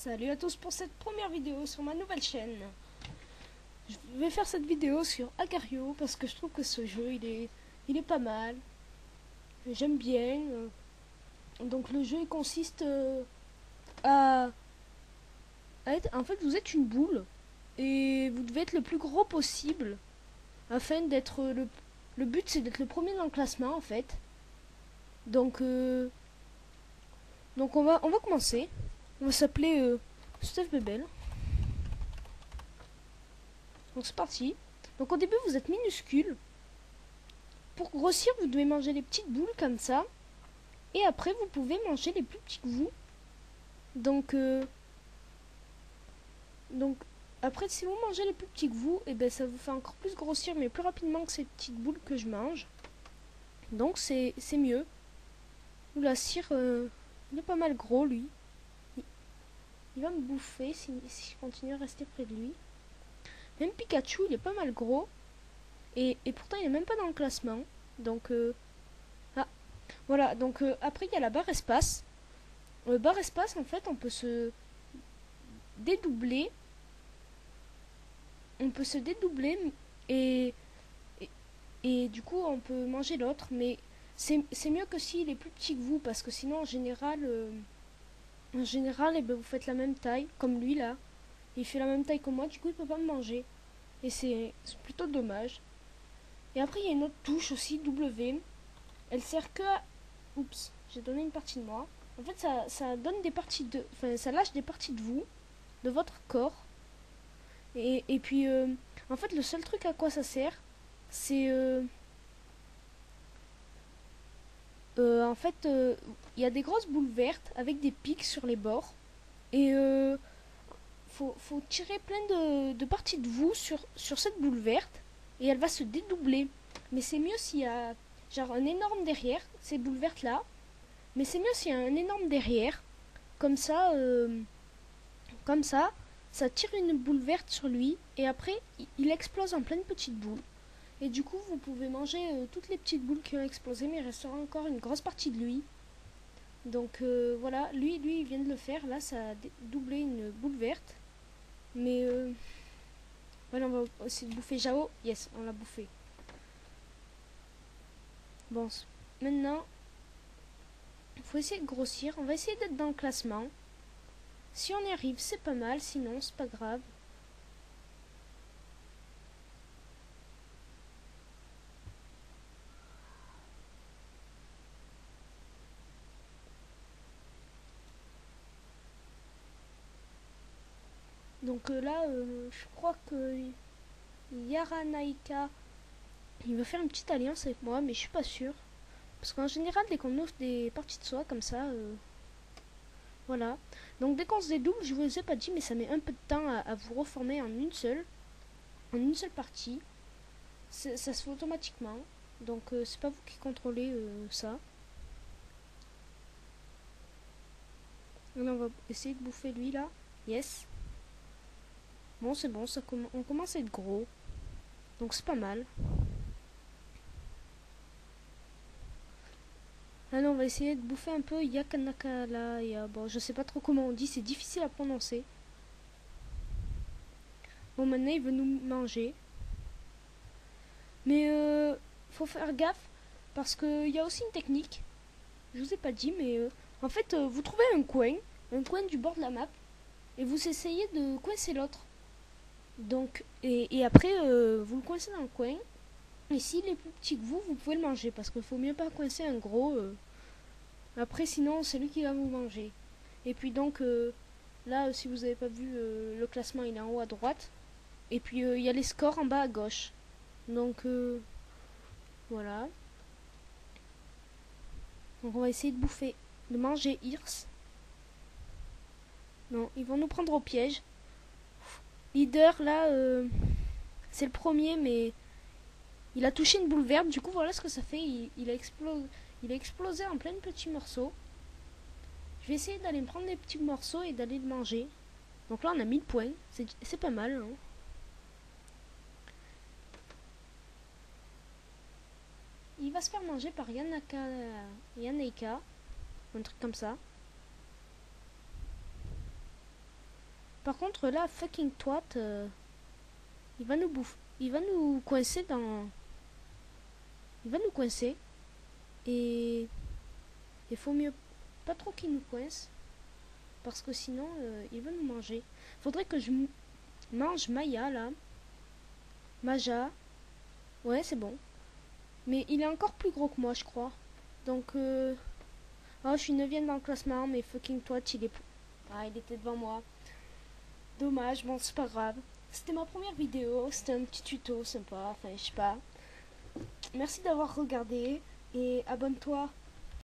Salut à tous pour cette première vidéo sur ma nouvelle chaîne. Je vais faire cette vidéo sur Agar.io parce que je trouve que ce jeu il est pas mal. J'aime bien. Donc le jeu il consiste à, être... En fait vous êtes une boule et vous devez être le plus gros possible afin d'être le but c'est d'être le premier dans le classement en fait. Donc, donc on va commencer. On va s'appeler Steph Bebel. Donc c'est parti. Donc au début vous êtes minuscule. Pour grossir vous devez manger les petites boules comme ça. Et après vous pouvez manger les plus petits que vous. Donc, donc après si vous mangez les plus petits que vous, et ben ça vous fait encore plus grossir mais plus rapidement que ces petites boules que je mange. Donc c'est mieux. Oula, Cire, il est pas mal gros lui. Il va me bouffer si je continue à rester près de lui. Même Pikachu il est pas mal gros. Et pourtant il est même pas dans le classement. Donc ah voilà, donc après il y a la barre espace. Barre espace en fait on peut se dédoubler. On peut se dédoubler et, et, et du coup on peut manger l'autre. Mais c'est mieux que s'il est plus petit que vous parce que sinon en général eh ben, vous faites la même taille comme lui là. Il fait la même taille que moi, du coup il peut pas me manger. Et c'est plutôt dommage. Et après il y a une autre touche aussi, W. Elle sert que à... Oups, j'ai donné une partie de moi. En fait ça donne des parties de... Enfin ça lâche des parties de vous, de votre corps. Et puis en fait le seul truc à quoi ça sert, c'est... en fait il y a des grosses boules vertes avec des pics sur les bords. Et faut tirer plein de parties de vous sur cette boule verte. Et elle va se dédoubler. Mais c'est mieux s'il y a genre un énorme derrière, ces boules vertes là. Mais c'est mieux s'il y a un énorme derrière. Comme ça, ça tire une boule verte sur lui. Et après, il explose en pleine petite boule. Et du coup, vous pouvez manger toutes les petites boules qui ont explosé. Mais il restera encore une grosse partie de lui. Donc voilà, lui il vient de le faire. Là, ça a doublé une boule verte. Mais voilà, on va essayer de bouffer Jao. Yes, on l'a bouffé. Bon, maintenant, il faut essayer de grossir. On va essayer d'être dans le classement. Si on y arrive, c'est pas mal. Sinon, c'est pas grave. Donc là, je crois que Yaranaika, il veut faire une petite alliance avec moi, mais je suis pas sûre. Parce qu'en général, dès qu'on ouvre des parties de soi comme ça, voilà. Donc dès qu'on se dédouble, je vous ai pas dit, mais ça met un peu de temps à vous reformer en une seule partie. Ça se fait automatiquement. Donc c'est pas vous qui contrôlez ça. Là, on va essayer de bouffer lui là. Yes. Bon, c'est bon, on commence à être gros. Donc c'est pas mal. Allez, on va essayer de bouffer un peu Yakanakala. Bon, je sais pas trop comment on dit, c'est difficile à prononcer. Bon, maintenant il veut nous manger. Mais faut faire gaffe parce qu'il y a aussi une technique. Je vous ai pas dit, mais en fait, vous trouvez un coin du bord de la map, et vous essayez de coincer l'autre. Donc, et après, vous le coincez dans le coin. Et s'il est plus petit que vous pouvez le manger parce qu'il faut mieux pas coincer un gros. Après, sinon, c'est lui qui va vous manger. Et puis donc, là, si vous n'avez pas vu, le classement, il est en haut à droite. Et puis, il y a les scores en bas à gauche. Donc, voilà. Donc, on va essayer de bouffer, de manger Hirs. Non, ils vont nous prendre au piège. Leader, là, c'est le premier, mais il a touché une boule verte. Du coup, voilà ce que ça fait. Il a explosé en plein de petits morceaux. Je vais essayer d'aller me prendre des petits morceaux et d'aller le manger. Donc là, on a 1000 points. C'est pas mal, hein. Il va se faire manger par Yanaika. Un truc comme ça. Par contre, là, fucking twat, il va nous bouffer. Il va nous coincer dans... Il va nous coincer. Et... Il faut mieux pas trop qu'il nous coince. Parce que sinon, il va nous manger. Faudrait que je mange Maya, là. Maja. Ouais, c'est bon. Mais il est encore plus gros que moi, je crois. Donc, oh, je suis 9ème dans le classement, mais fucking twat, il est... Ah, il était devant moi. Dommage, bon, c'est pas grave. C'était ma première vidéo, c'était un petit tuto sympa, enfin, je sais pas. Merci d'avoir regardé et abonne-toi